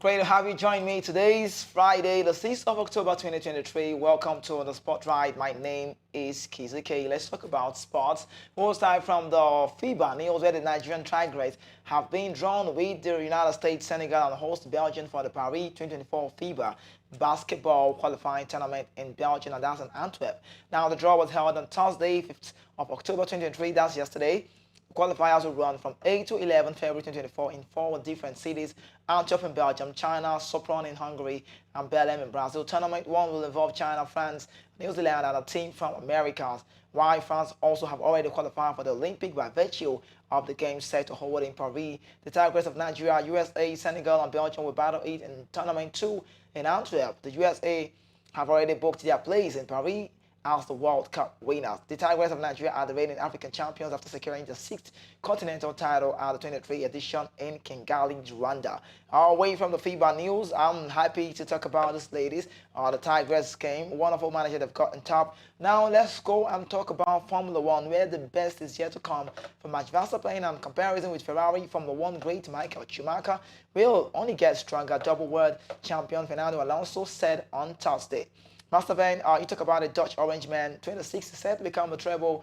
Great to have you join me. Today is Friday, the 6th of October 2023. Welcome to the Spotlight. My name is Kizuke. Let's talk about sports. We'll start from the FIBA news where the Nigerian Tigers have been drawn with the United States, Senegal, and host Belgium for the Paris 2024 FIBA basketball qualifying tournament in Belgium, and that's in Antwerp. Now, the draw was held on Thursday, 5th of October 2023. That's yesterday. Qualifiers will run from 8 to 11 February 2024 in 4 different cities: Antwerp in Belgium, China, Sopron in Hungary, and Belém in Brazil. Tournament 1 will involve China, France, New Zealand, and a team from Americas, while France also have already qualified for the Olympic by virtue of the games set to hold in Paris. The Tigers of Nigeria, USA, Senegal, and Belgium will battle it in Tournament 2 in Antwerp. The USA have already booked their place in Paris as the World Cup winners. The Tigers of Nigeria are the reigning African champions after securing the 6th continental title at the 23 edition in Kigali, Rwanda. Away from the FIBA news, I'm happy to talk about this, ladies. The Tigers game, wonderful manager they've got on top. Now let's go and talk about Formula One, where the best is yet to come for Max Verstappen, and comparison with Ferrari. Formula One great Michael Schumacher will only get stronger. Double world champion Fernando Alonso said on Thursday. Verstappen, you talk about a Dutch orange man, 26, set to become a triple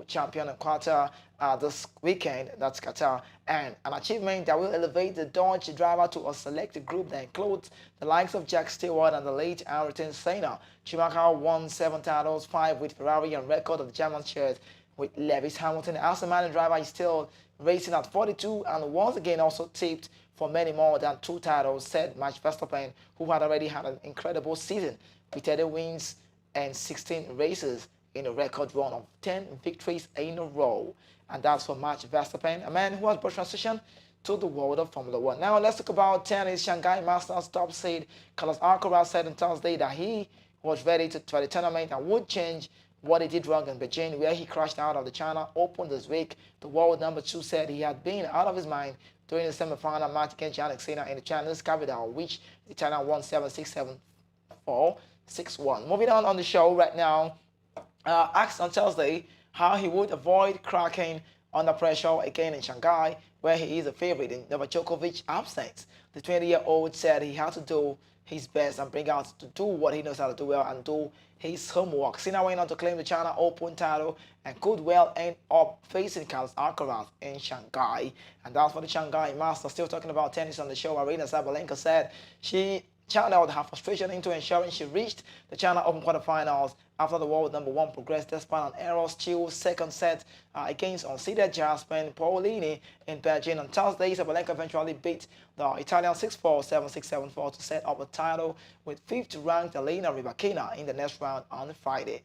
champion in Qatar this weekend. That's Qatar, and an achievement that will elevate the Dutch driver to a selected group that includes the likes of Jack Stewart and the late Ayrton Senna. Schumacher won 7 titles, 5 with Ferrari, and record of the German shares with Lewis Hamilton. As a man driver, is still racing at 42 and once again also tipped for many more than 2 titles, said Max Verstappen, who had already had an incredible season with 30 wins and 16 races in a record run of 10 victories in a row. And that's for Max Verstappen, a man who has brought transition to the world of Formula One. Now let's talk about tennis. Shanghai Masters top seed Carlos Alcaraz said on Thursday that he was ready for the tournament and would change what he did wrong in Beijing, where he crashed out of the China Open this week. The world number 2 said he had been out of his mind during the semi-final match against Jannik Sinner in the Chinese capital, which the China won 7-6, 7-4, 6-1. Moving on the show right now, asked on Thursday how he would avoid cracking under pressure again in Shanghai, where he is a favorite in Novak Djokovic's absence. The 20-year-old said he had to do his best and bring out to do what he knows how to do well and do his homework. Sinner went on to claim the China Open title and could well end up facing Carlos Alcaraz in Shanghai. And that's for the Shanghai Masters. Still talking about tennis on the show, Arina Sabalenka said she channeled her frustration into ensuring she reached the China Open quarterfinals after the world number 1 progressed despite an error-still second set against unseeded Jasmine Paolini in Beijing on Thursday. Sabalenka eventually beat the Italian 6-4, 7-6, 7-4 to set up a title with 5th-ranked Elena Rybakina in the next round on Friday.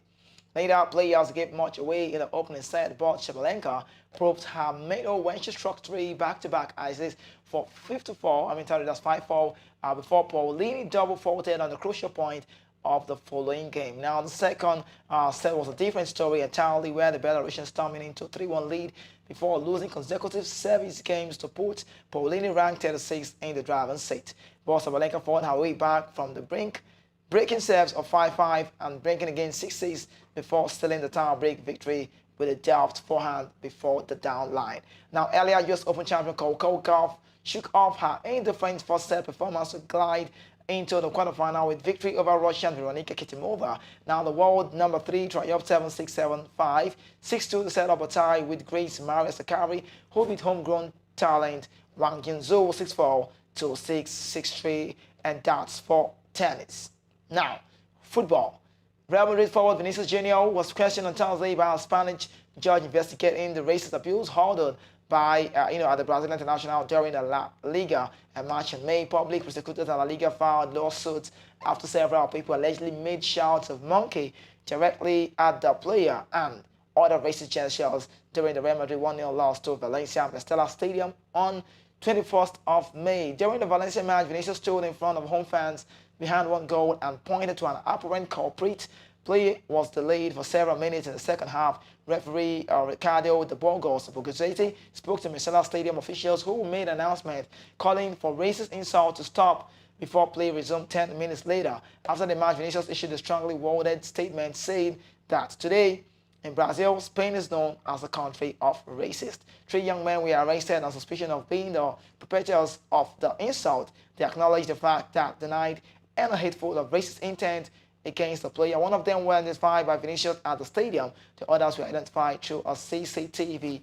Later, players gave much away in the opening set, but Sabalenka proved her mettle when she struck 3 back-to-back aces for 5-4. That's 5-4 before Paolini double faulted on the crucial point of the following game. Now, the second set was a different story entirely, where the Belarusian stormed into 3-1 lead before losing consecutive service games to put Paolini ranked 36th in the driving seat. But Sabalenka fought her way back from the brink, breaking serves of 5-5 and breaking again 6-6 before stealing the tie-break victory with a deft forehand before the down line. Now, earlier US Open champion Coco Gauff shook off her indifferent first-set performance to glide into the quarterfinal with victory over Russian Veronika Kitimova. Now, the world number 3 triumphed 7-6, 7-5, 6-2 to set up a tie with Greece Maria Sakkari, who beat homegrown talent Wang Yunzhou 6-4 to 6, 6-3, and that's for tennis. Now, football. Real Madrid forward Vinicius Junior was questioned on Thursday by a Spanish judge investigating the racist abuse harbored by at the Brazilian International during the La Liga match in May. Public prosecutors at La Liga filed lawsuits after several people allegedly made shouts of monkey directly at the player and other racist gestures during the Real Madrid 1-0 loss to Valencia Mestalla Stadium on 21st of May. During the Valencia match, Vinicius stood in front of home fans behind one goal and pointed to an apparent culprit. Play was delayed for several minutes in the second half. Referee Ricardo de Burgos Bugazzetti spoke to Mestalla Stadium officials, who made an announcement calling for racist insult to stop before play resumed 10 minutes later. After the match, Vinicius issued a strongly worded statement saying that today In Brazil, Spain is known as a country of racists. Three young men were arrested on suspicion of being the perpetrators of the insult. They acknowledged the fact that denied and hateful of racist intent against the player. One of them was identified by Vinicius at the stadium. The others were identified through a CCTV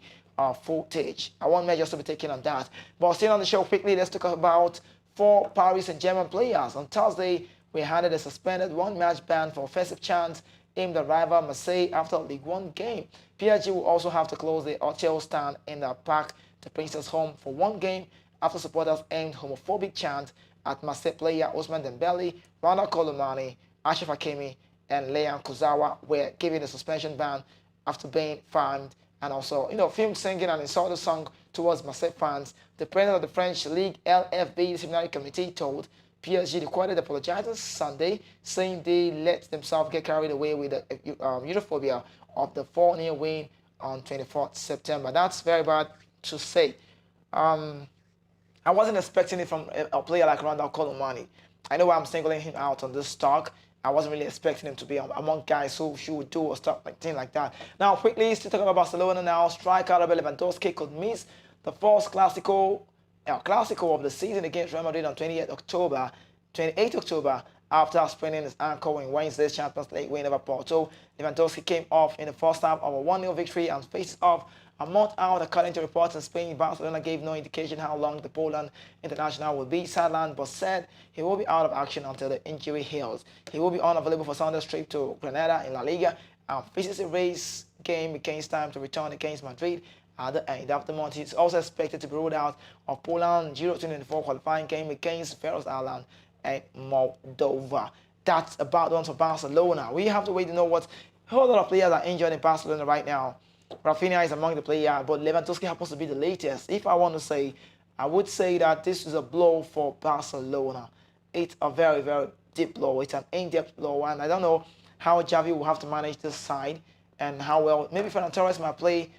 footage. I want measures to be taken on that. But still on the show quickly, let's talk about four Paris Saint-Germain players. On Thursday, we handed a suspended one-match ban for offensive chants aimed at rival Marseille after a League One game. PSG will also have to close the hotel stand in the Parc the Prince's home for one game after supporters aimed homophobic chants at Marseille player Ousmane Dembele, Ronald Colomani, Ashraf Hakimi, and Leon Kurzawa were given a suspension ban after being fined and also, filmed singing an insulting song towards Marseille fans. The president of the French League LFB disciplinary committee told PSG the quartet apologized Sunday, saying they let themselves get carried away with the Europhobia of the 4-0 win on 24th September. That's very bad to say. I wasn't expecting it from a player like Ronald Colomani. I know why I'm singling him out on this talk. I wasn't really expecting him to be among guys who should do or stuff like things like that. Now, quickly, still talking about Barcelona now. Striker Robert Lewandowski could miss the first Clásico of the season against Real Madrid on 28 October, after spraining his ankle in Wednesday's Champions League win over Porto. Lewandowski came off in the first half of a 1-0 victory and faces off a month out. According to reports in Spain, Barcelona gave no indication how long the Poland international will be sidelined, but said he will be out of action until the injury heals. He will be unavailable for Sunday's trip to Granada in La Liga and faces a race game against time to return against Madrid at the end of the month. He's also expected to be ruled out of Poland's Euro 2024 qualifying game against Faroe Island and Moldova. That's about one for Barcelona. We have to wait to know what a whole lot of players are injured in Barcelona right now. Rafinha is among the players, but Lewandowski happens to be the latest. If I want to say, I would say that this is a blow for Barcelona. It's a very, very deep blow. It's an in-depth blow, and I don't know how Xavi will have to manage this side and how well. Maybe Ferran Torres might play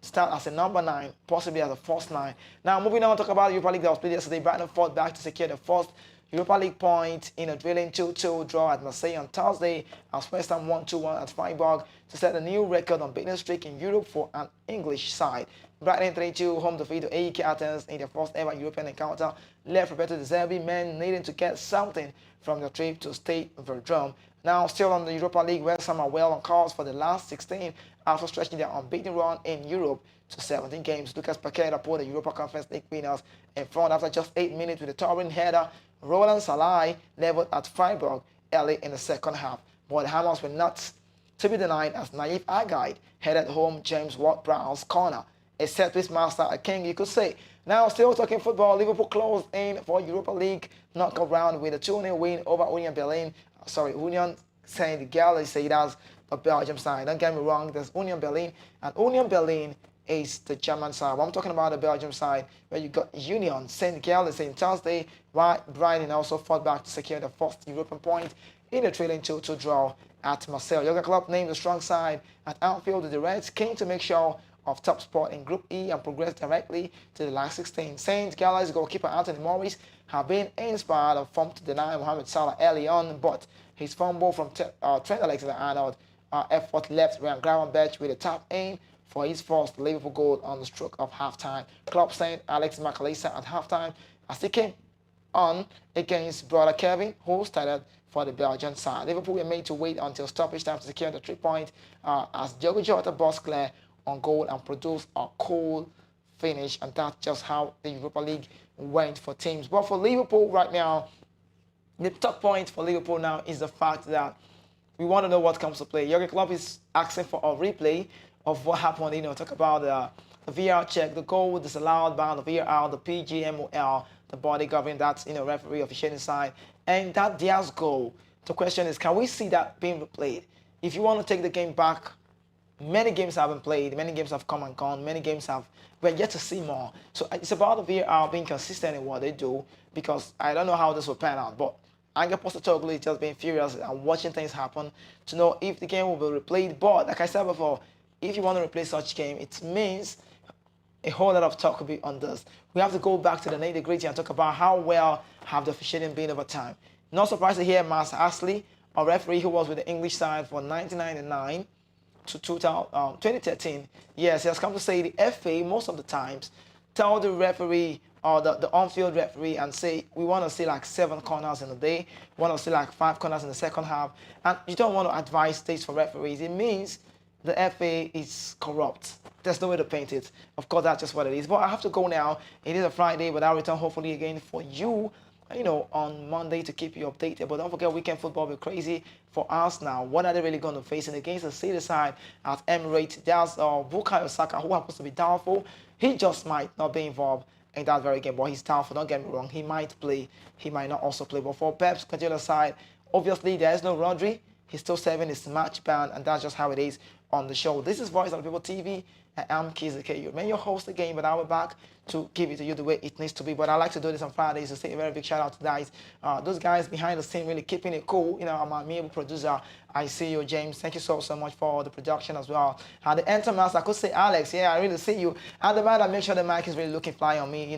start as a number 9, possibly as a first 9. Now, moving on, talk about the Europa League that was played yesterday. Brighton fought back to secure the first Europa League point in a drilling 2-2 draw at Marseille on Thursday, as West Ham won 2-1 at Freiburg to set a new record on beaten streak in Europe for an English side. Brighton 3-2 home defeat to AEK Athens in their first ever European encounter left Roberto De Zerbi men needing to get something from the trip to Stade Verdun. Now, still on the Europa League, West Ham are well on course for the last 16 after stretching their unbeaten run in Europe to 17 games. Lucas Paqueta put the Europa Conference League winners in front after just 8 minutes with a towering header. Roland Salai leveled at Freiburg early in the second half, but the Hammers were not to be denied as Naif Agaid headed home James Ward-Prowse's corner. A set-piece master, a king, you could say. Now, still talking football, Liverpool closed in for Europa League knockout round with a 2-0 win over Union Saint-Gilloise, say that's a Belgium side. Don't get me wrong, there's Union Berlin, and Union Berlin is the German side. I'm talking about the Belgium side, where you got Union Saint-Gilloise on Thursday, while Brighton also fought back to secure the first European point in a trailing 2-2 draw at Marseille. Jurgen Klopp named the strong side at Anfield. The Reds came to make sure of top spot in Group E and progressed directly to the last 16. Saint-Gilloise goalkeeper Anthony Morris have been inspired of form to deny Mohamed Salah early on, but his fumble from Trent Alexander-Arnold effort left Ryan Gravenberch with a tap in for his first Liverpool goal on the stroke of halftime. Klopp sent Alex McAllister at halftime as he came on against brother Kevin, who started for the Belgian side. Liverpool were made to wait until stoppage time to secure the 3 point as Diogo Jota burst clear on goal and produced a cool finish, and that's just how the Europa League went for teams. But for Liverpool right now, the top point for Liverpool now is the fact that we want to know what comes to play. Jurgen Klopp is asking for a replay of what happened. Talk about the VR check, the goal disallowed by the VAR, the PGMOL, the body governing that referee officiating side, and that Diaz goal. The question is, can we see that being replayed? If you want to take the game back, many games have been played, many games have come and gone, many games have, we're yet to see more. So it's about the VAR being consistent in what they do, because I don't know how this will pan out, but Ange Postecoglou is just being furious and watching things happen to know if the game will be replayed. But like I said before, if you want to replay such game, it means a whole lot of talk will be on this. We have to go back to the nitty-gritty and talk about how well have the officiating been over time. Not surprised to hear Mas Ashley, a referee who was with the English side from 1999 to 2013, yes, he has come to say the FA most of the times tell the referee or the on-field referee and say we want to see like 7 corners in a day, we want to see like 5 corners in the second half, and you don't want to advise this for referees. It means the FA is corrupt. There's no way to paint it. Of course, that's just what it is. But I have to go now. It is a Friday, but I'll return hopefully again for you, on Monday to keep you updated. But don't forget, weekend football will be crazy for us now. What are they really going to face? And against the City side at Emirates, there's Bukayo Saka, who happens to be doubtful. He just might not be involved in that very game, but he's doubtful. Don't get me wrong. He might play. He might not also play. But for Pep's Guardiola side, obviously there is no Rodri. He's still serving his match ban, and that's just how it is on the show. This is Voice of the People TV. I am Kizike. You remain your host again, but I'll be back to give it to you the way it needs to be. But I like to do this on Fridays to say a very big shout out to guys. Those guys behind the scene really keeping it cool. I'm a amiable producer. I see you, James. Thank you so much for the production as well. The Entermaster, I could say Alex. Yeah, I really see you. And the man that makes sure the mic is really looking fly on me.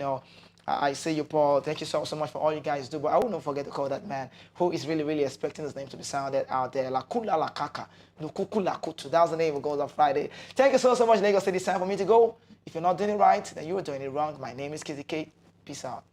I see you, Paul. Thank you so much for all you guys do. But I will not forget to call that man who is really, really expecting his name to be sounded out there. La Kula La Kaka. Nukuku La Kutu. That's the name of goes on Friday. Thank you so much, Lagos City. It's time for me to go. If you're not doing it right, then you are doing it wrong. My name is Kizzy K. Peace out.